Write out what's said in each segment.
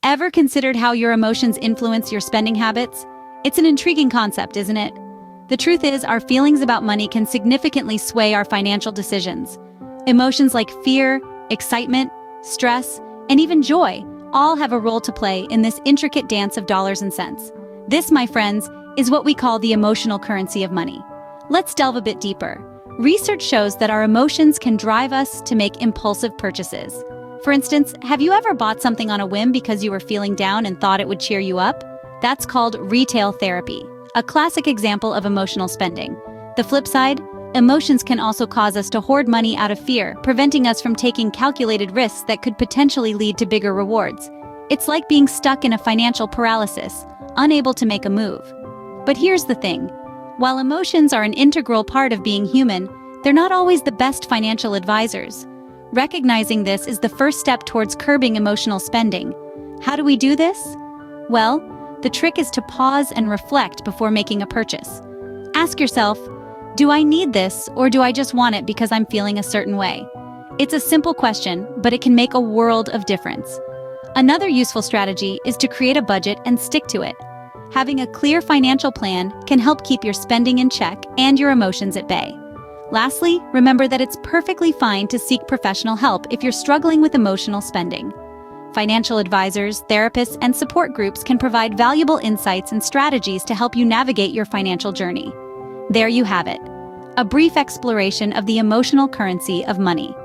Ever considered how your emotions influence your spending habits? It's an intriguing concept, isn't it? The truth is, our feelings about money can significantly sway our financial decisions. Emotions like fear, excitement, stress, and even joy all have a role to play in this intricate dance of dollars and cents. This, my friends, is what we call the emotional currency of money. Let's delve a bit deeper. Research shows that our emotions can drive us to make impulsive purchases. For instance, have you ever bought something on a whim because you were feeling down and thought it would cheer you up? That's called retail therapy, a classic example of emotional spending. The flip side, emotions can also cause us to hoard money out of fear, preventing us from taking calculated risks that could potentially lead to bigger rewards. It's like being stuck in a financial paralysis, unable to make a move. But here's the thing. While emotions are an integral part of being human, they're not always the best financial advisors. Recognizing this is the first step towards curbing emotional spending. How do we do this? Well, the trick is to pause and reflect before making a purchase. Ask yourself, do I need this or do I just want it because I'm feeling a certain way? It's a simple question, but it can make a world of difference. Another useful strategy is to create a budget and stick to it. Having a clear financial plan can help keep your spending in check and your emotions at bay. Lastly, remember that it's perfectly fine to seek professional help if you're struggling with emotional spending. Financial advisors, therapists, and support groups can provide valuable insights and strategies to help you navigate your financial journey. There you have it, a brief exploration of the emotional currency of money.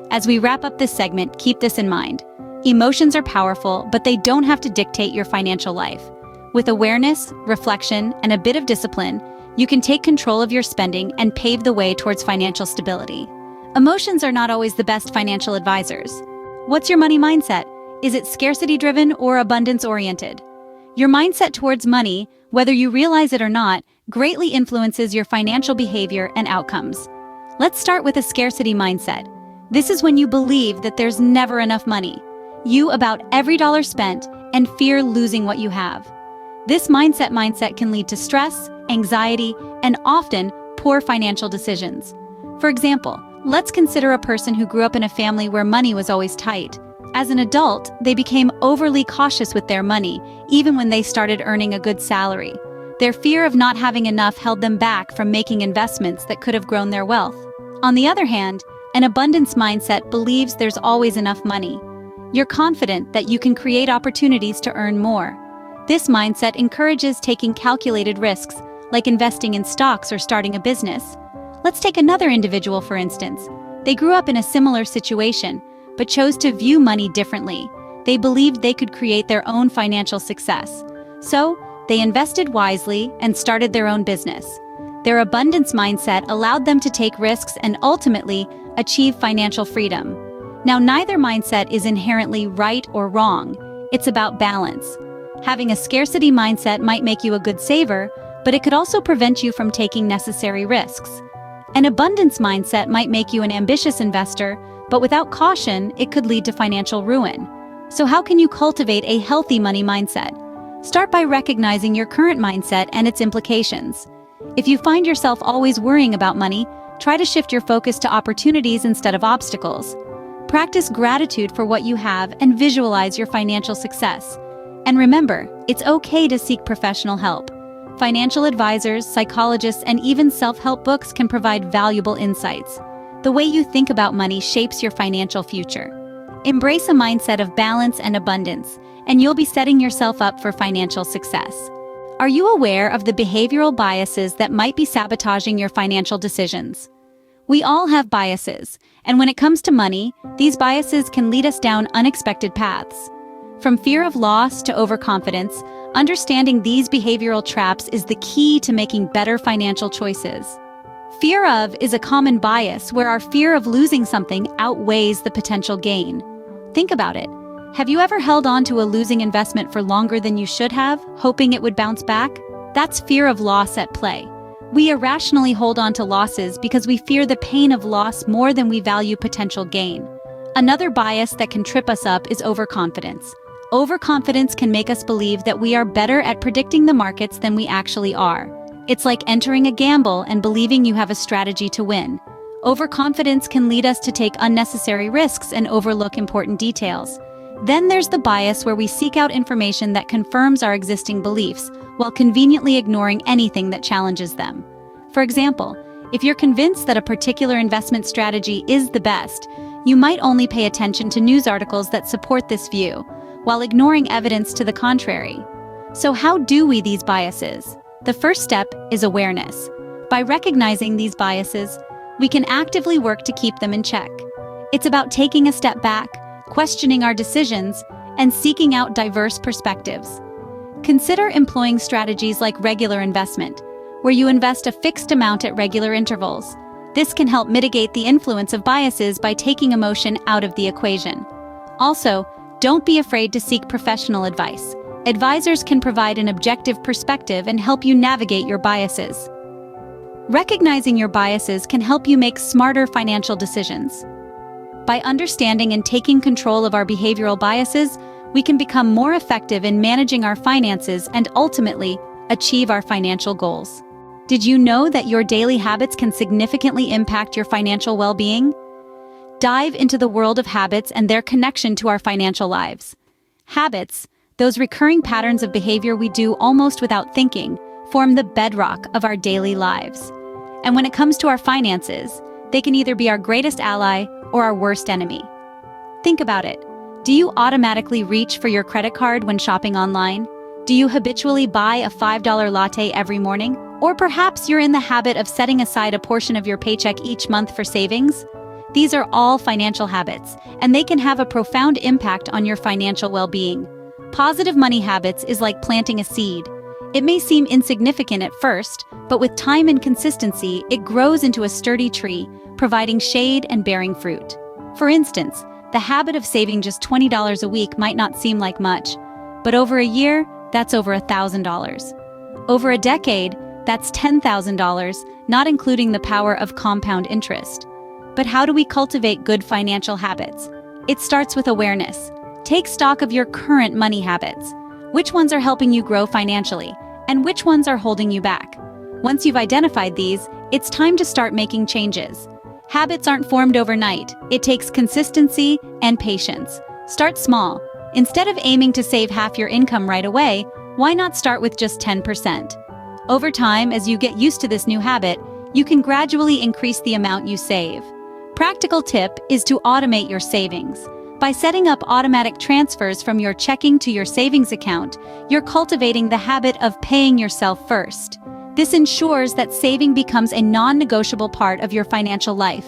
As we wrap up this segment, keep this in mind. Emotions are powerful, but they don't have to dictate your financial life. With awareness, reflection, and a bit of discipline, you can take control of your spending and pave the way towards financial stability. Emotions are not always the best financial advisors. What's your money mindset? Is it scarcity-driven or abundance-oriented? Your mindset towards money, whether you realize it or not, greatly influences your financial behavior and outcomes. Let's start with a scarcity mindset. This is when you believe that there's never enough money. You about every dollar spent and fear losing what you have. This mindset can lead to stress, anxiety, and often poor financial decisions. For example, let's consider a person who grew up in a family where money was always tight. As an adult, they became overly cautious with their money, even when they started earning a good salary. Their fear of not having enough held them back from making investments that could have grown their wealth. On the other hand, an abundance mindset believes there's always enough money. You're confident that you can create opportunities to earn more. This mindset encourages taking calculated risks, like investing in stocks or starting a business. Let's take another individual, for instance. They grew up in a similar situation, but chose to view money differently. They believed they could create their own financial success. So, they invested wisely and started their own business. Their abundance mindset allowed them to take risks and ultimately achieve financial freedom. Now, neither mindset is inherently right or wrong. It's about balance. Having a scarcity mindset might make you a good saver, but it could also prevent you from taking necessary risks. An abundance mindset might make you an ambitious investor, but without caution, it could lead to financial ruin. So how can you cultivate a healthy money mindset? Start by recognizing your current mindset and its implications. If you find yourself always worrying about money, try to shift your focus to opportunities instead of obstacles. Practice gratitude for what you have and visualize your financial success. And remember, it's okay to seek professional help. Financial advisors, psychologists, and even self-help books can provide valuable insights. The way you think about money shapes your financial future. Embrace a mindset of balance and abundance, and you'll be setting yourself up for financial success. Are you aware of the behavioral biases that might be sabotaging your financial decisions? We all have biases, and when it comes to money, these biases can lead us down unexpected paths. From fear of loss to overconfidence, understanding these behavioral traps is the key to making better financial choices. Fear of is a common bias where our fear of losing something outweighs the potential gain. Think about it. Have you ever held on to a losing investment for longer than you should have, hoping it would bounce back? That's fear of loss at play. We irrationally hold on to losses because we fear the pain of loss more than we value potential gain. Another bias that can trip us up is overconfidence. Overconfidence can make us believe that we are better at predicting the markets than we actually are. It's like entering a gamble and believing you have a strategy to win. Overconfidence can lead us to take unnecessary risks and overlook important details. Then there's the bias where we seek out information that confirms our existing beliefs while conveniently ignoring anything that challenges them. For example, if you're convinced that a particular investment strategy is the best, you might only pay attention to news articles that support this view, while ignoring evidence to the contrary. So how do we these biases? The first step is awareness. By recognizing these biases, we can actively work to keep them in check. It's about taking a step back, questioning our decisions, and seeking out diverse perspectives. Consider employing strategies like regular investment, where you invest a fixed amount at regular intervals. This can help mitigate the influence of biases by taking emotion out of the equation. Also, don't be afraid to seek professional advice. Advisors can provide an objective perspective and help you navigate your biases. Recognizing your biases can help you make smarter financial decisions. By understanding and taking control of our behavioral biases, we can become more effective in managing our finances and ultimately achieve our financial goals. Did you know that your daily habits can significantly impact your financial well-being? Dive into the world of habits and their connection to our financial lives. Habits, those recurring patterns of behavior we do almost without thinking, form the bedrock of our daily lives. And when it comes to our finances, they can either be our greatest ally or our worst enemy. Think about it. Do you automatically reach for your credit card when shopping online? Do you habitually buy a $5 latte every morning? Or perhaps you're in the habit of setting aside a portion of your paycheck each month for savings? These are all financial habits, and they can have a profound impact on your financial well-being. Positive money habits is like planting a seed. It may seem insignificant at first, but with time and consistency, it grows into a sturdy tree, providing shade and bearing fruit. For instance, the habit of saving just $20 a week might not seem like much, but over a year, that's over $1,000. Over a decade, that's $10,000, not including the power of compound interest. But how do we cultivate good financial habits? It starts with awareness. Take stock of your current money habits. Which ones are helping you grow financially, and which ones are holding you back? Once you've identified these, it's time to start making changes. Habits aren't formed overnight. It takes consistency and patience. Start small. Instead of aiming to save half your income right away, why not start with just 10%? Over time, as you get used to this new habit, you can gradually increase the amount you save. Practical tip is to automate your savings. By setting up automatic transfers from your checking to your savings account, you're cultivating the habit of paying yourself first. This ensures that saving becomes a non-negotiable part of your financial life.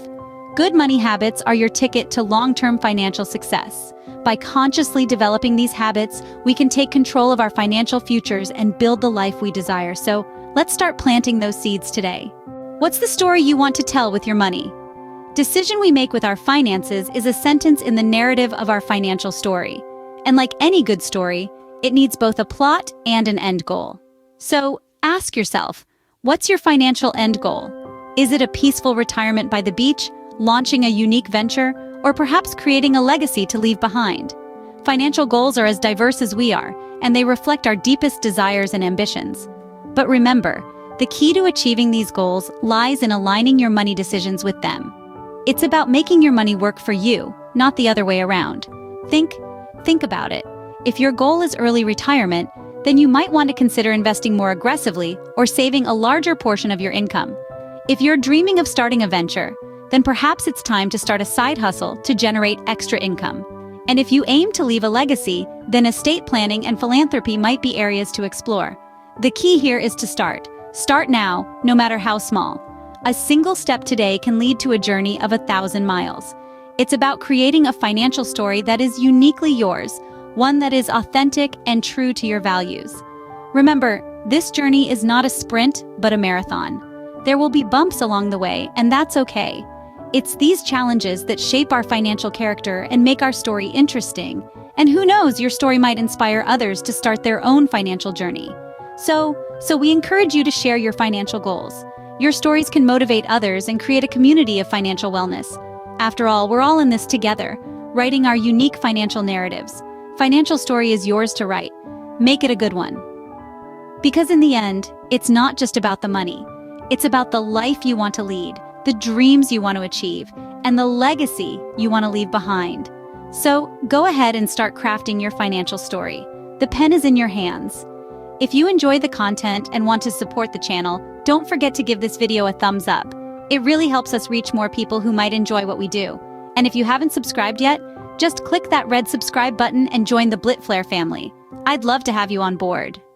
Good money habits are your ticket to long-term financial success. By consciously developing these habits, we can take control of our financial futures and build the life we desire. So, let's start planting those seeds today. What's the story you want to tell with your money? Decision we make with our finances is a sentence in the narrative of our financial story. And like any good story, it needs both a plot and an end goal. So, ask yourself, what's your financial end goal? Is it a peaceful retirement by the beach, launching a unique venture, or perhaps creating a legacy to leave behind? Financial goals are as diverse as we are, and they reflect our deepest desires and ambitions. But remember, the key to achieving these goals lies in aligning your money decisions with them. It's about making your money work for you, not the other way around. Think about it. If your goal is early retirement, then you might want to consider investing more aggressively or saving a larger portion of your income. If you're dreaming of starting a venture, then perhaps it's time to start a side hustle to generate extra income. And if you aim to leave a legacy, then estate planning and philanthropy might be areas to explore. The key here is to start. Start now, no matter how small. A single step today can lead to a journey of 1,000 miles. It's about creating a financial story that is uniquely yours, one that is authentic and true to your values. Remember, this journey is not a sprint, but a marathon. There will be bumps along the way, and that's okay. It's these challenges that shape our financial character and make our story interesting. And who knows, your story might inspire others to start their own financial journey. So we encourage you to share your financial goals. Your stories can motivate others and create a community of financial wellness. After all, we're all in this together, writing our unique financial narratives. Financial story is yours to write. Make it a good one. Because in the end, it's not just about the money. It's about the life you want to lead, the dreams you want to achieve, and the legacy you want to leave behind. So, go ahead and start crafting your financial story. The pen is in your hands. If you enjoy the content and want to support the channel, don't forget to give this video a thumbs up. It really helps us reach more people who might enjoy what we do. And if you haven't subscribed yet, just click that red subscribe button and join the Blitflare family. I'd love to have you on board.